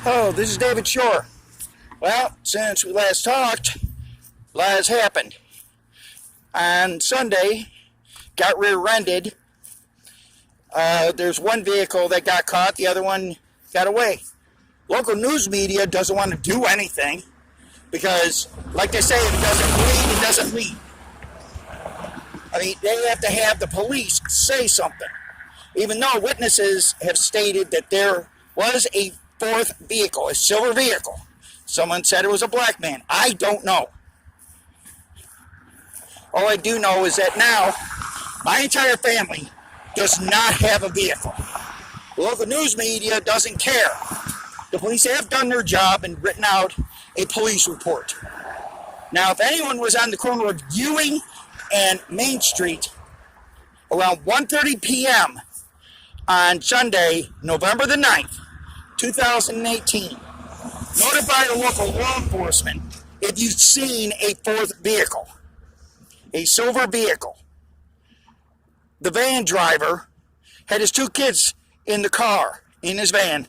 Oh, this is David Shore. Well, since we last talked, a lot has happened. On Sunday, got rear-ended. There's one vehicle that got caught, the other one got away. Local news media doesn't want to do anything because, like they say, if it doesn't bleed, it doesn't lead. I mean, they have to have the police say something. Even though witnesses have stated that there was a fourth vehicle, a silver vehicle. Someone said it was a black man. I don't know. All I do know is that now my entire family does not have a vehicle. The local news media doesn't care. The police have done their job and written out a police report. Now, if anyone was on the corner of Ewing and Main Street around 1:30 p.m. on Sunday, November the 9th, 2018, notify the local law enforcement if you've seen a fourth vehicle, a silver vehicle. The van driver had his two kids in the car, in his van.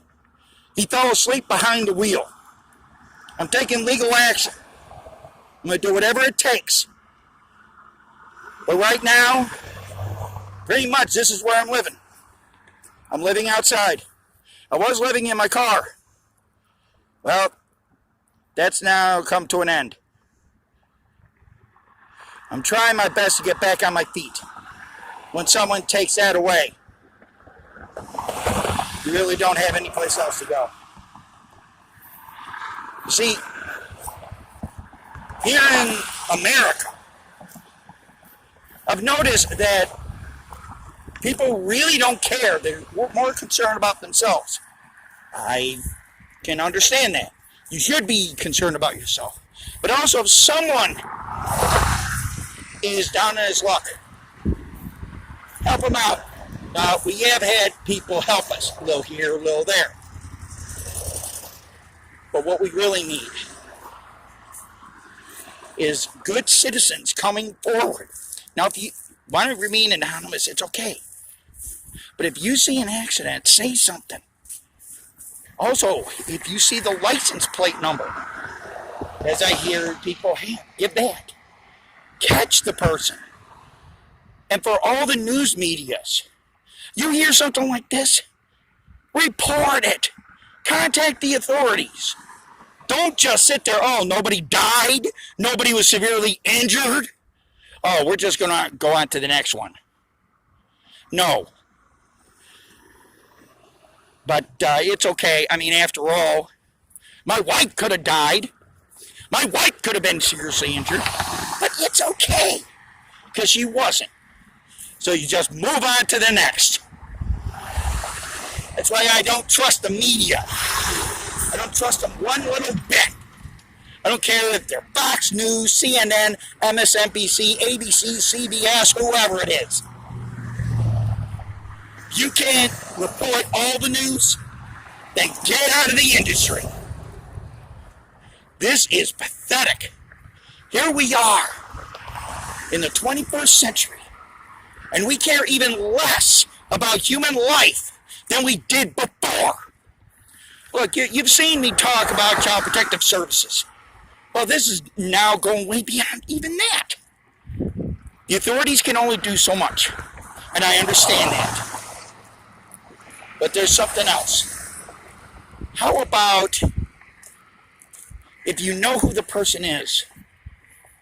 He fell asleep behind the wheel. I'm taking legal action. I'm going to do whatever it takes. But right now, pretty much this is where I'm living. I'm living outside. I was living in my car. Well, that's now come to an end. I'm trying my best to get back on my feet. When someone takes that away, you really don't have any place else to go. You see, here in America, I've noticed that people really don't care. They're more concerned about themselves. I can understand that. You should be concerned about yourself. But also, if someone is down in his luck, help them out. Now, we have had people help us, a little here, a little there. But what we really need is good citizens coming forward. Now, if you want to remain anonymous, it's okay. But if you see an accident, say something. Also, if you see the license plate number, as I hear people, hey, give that. Catch the person. And for all the news medias, you hear something like this, report it. Contact the authorities. Don't just sit there, oh, nobody died, nobody was severely injured. Oh, we're just going to go on to the next one. No. But it's okay. I mean, after all, my wife could have died. My wife could have been seriously injured. But it's okay, because she wasn't. So you just move on to the next. That's why I don't trust the media. I don't trust them one little bit. I don't care if they're Fox News, CNN, MSNBC, ABC, CBS, whoever it is. If you can't report all the news, then get out of the industry. This is pathetic. Here we are in the 21st century, and we care even less about human life than we did before. Look, you've seen me talk about Child Protective Services. Well, this is now going way beyond even that. The authorities can only do so much, and I understand that. But there's something else. How about if you know who the person is,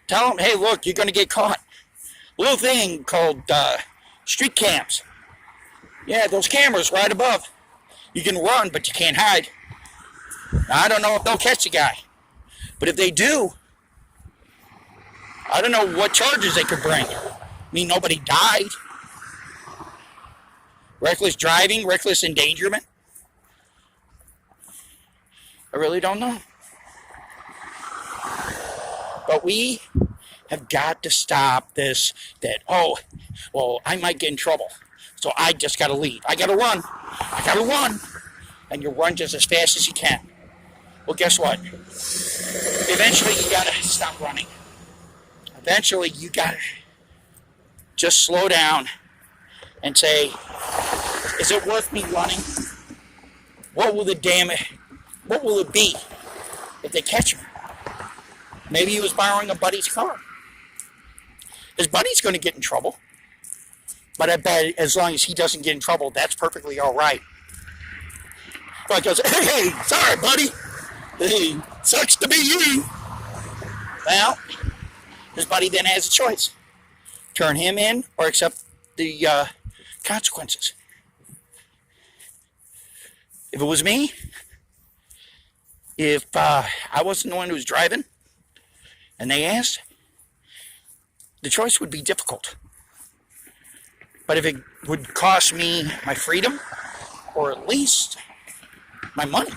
tell them, hey, look, you're going to get caught. Little thing called street cams. Yeah, those cameras right above. You can run, but you can't hide. Now, I don't know if they'll catch the guy. But if they do, I don't know what charges they could bring. I mean, nobody died. Reckless driving, reckless endangerment. I really don't know. But we have got to stop this, that, oh, well, I might get in trouble, so I just got to leave. I got to run. I got to run. And you run just as fast as you can. Well, guess what? Eventually, you got to stop running. Eventually, you got to just slow down and say, is it worth me running? What will the damage What will it be if they catch him? Maybe he was borrowing a buddy's car. His buddy's going to get in trouble. But I bet as long as he doesn't get in trouble, that's perfectly all right. But goes, hey, sorry, buddy. Hey, sucks to be you. Well, his buddy then has a choice. Turn him in or accept the consequences. If it was me, if I wasn't the one who was driving, and they asked, the choice would be difficult. But if it would cost me my freedom, or at least my money,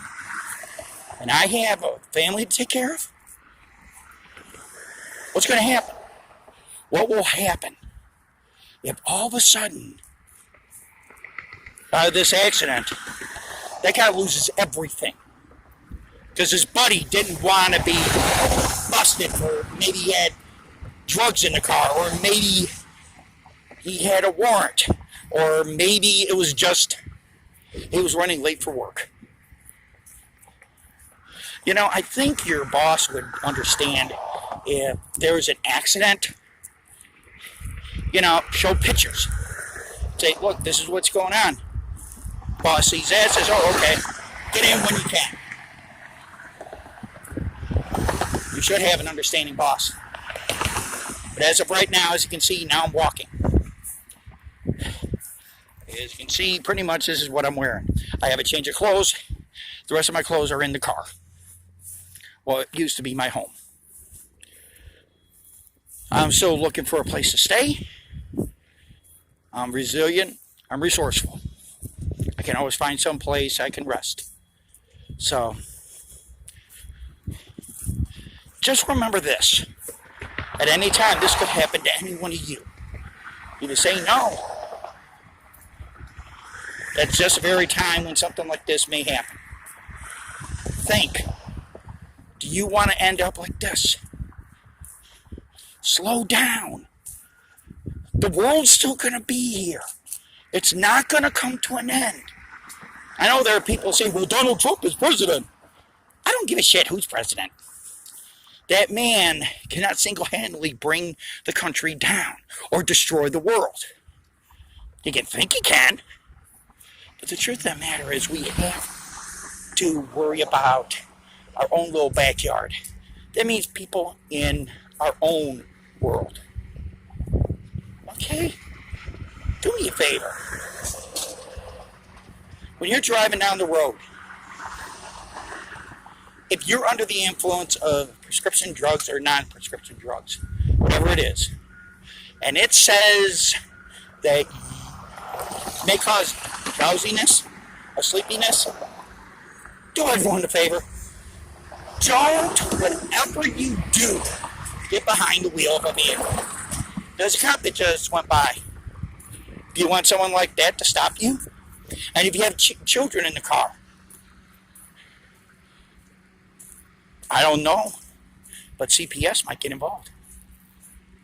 and I have a family to take care of, what's going to happen? What will happen if all of a sudden, out of this accident, that guy loses everything? Because his buddy didn't want to be busted for maybe he had drugs in the car, or maybe he had a warrant, or maybe it was just he was running late for work. You know, I think your boss would understand if there was an accident. You know, show pictures. Say, look, this is what's going on. Boss sees that, says, oh, okay, get in when you can. You should have an understanding boss. But as of right now, as you can see, now I'm walking. As you can see, pretty much this is what I'm wearing. I have a change of clothes. The rest of my clothes are in the car. Well, it used to be my home. I'm still looking for a place to stay. I'm resilient. I'm resourceful. I can always find some place I can rest. So, just remember this. At any time, this could happen to any one of you. Either say no. That's just the very time when something like this may happen. Think. Do you want to end up like this? Slow down. The world's still going to be here. It's not going to come to an end. I know there are people saying, well, Donald Trump is president. I don't give a shit who's president. That man cannot single-handedly bring the country down or destroy the world. He can think he can. But the truth of the matter is we have to worry about our own little backyard. That means people in our own world. Okay? Do me a favor. When you're driving down the road, if you're under the influence of prescription drugs or non-prescription drugs, whatever it is, and it says that it may cause drowsiness or sleepiness, do everyone a favor. Don't, whatever you do, get behind the wheel of a vehicle. There's a cop that just went by. Do you want someone like that to stop you? And if you have children in the car, I don't know, but CPS might get involved.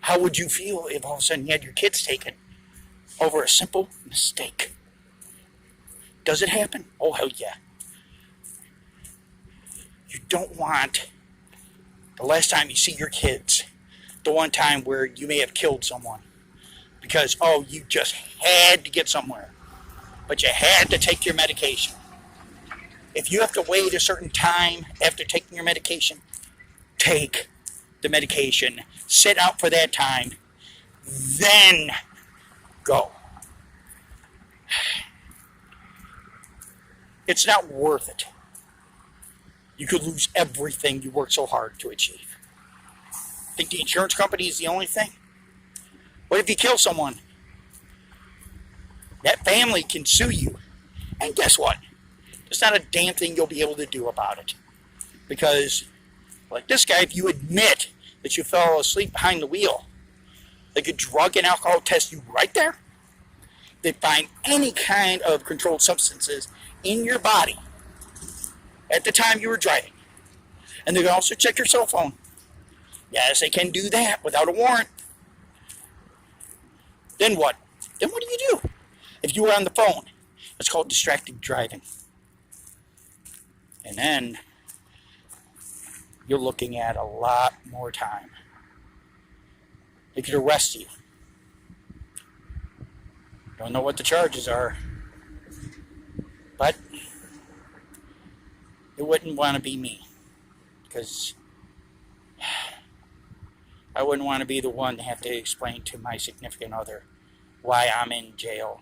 How would you feel if all of a sudden you had your kids taken over a simple mistake? Does it happen? Oh, hell yeah. You don't want the last time you see your kids, the one time where you may have killed someone because, oh, you just had to get somewhere, but you had to take your medication. If you have to wait a certain time after taking your medication, take the medication, sit out for that time, then go. It's not worth it. You could lose everything you worked so hard to achieve. Think the insurance company is the only thing? What if you kill someone? That family can sue you. And guess what? There's not a damn thing you'll be able to do about it. Because, like this guy, if you admit that you fell asleep behind the wheel, they could drug and alcohol test you right there. They'd find any kind of controlled substances in your body at the time you were driving. And they can also check your cell phone. Yes, they can do that without a warrant. Then what? Then what do you do? If you were on the phone, it's called distracted driving. And then you're looking at a lot more time. They could arrest you. Don't know what the charges are, but it wouldn't want to be me, because I wouldn't want to be the one to have to explain to my significant other why I'm in jail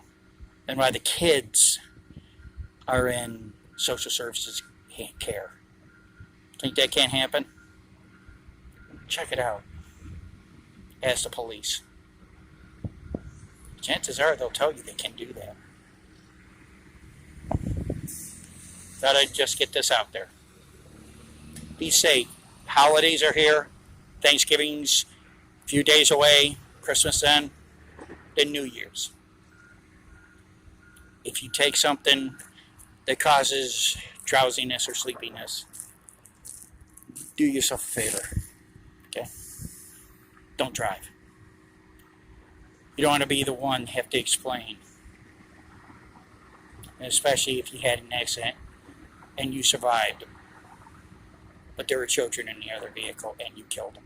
and why the kids are in social services care. Think that can't happen? Check it out. Ask the police. Chances are they'll tell you they can do that. Thought I'd just get this out there. Be safe. Holidays are here. Thanksgiving's a few days away. Christmas then New Year's. If you take something that causes drowsiness or sleepiness, do yourself a favor. Okay? Don't drive. You don't want to be the one to have to explain. And especially if you had an accident and you survived, but there were children in the other vehicle and you killed them.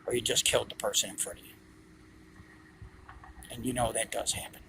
Or you just killed the person in front of you. And you know that does happen.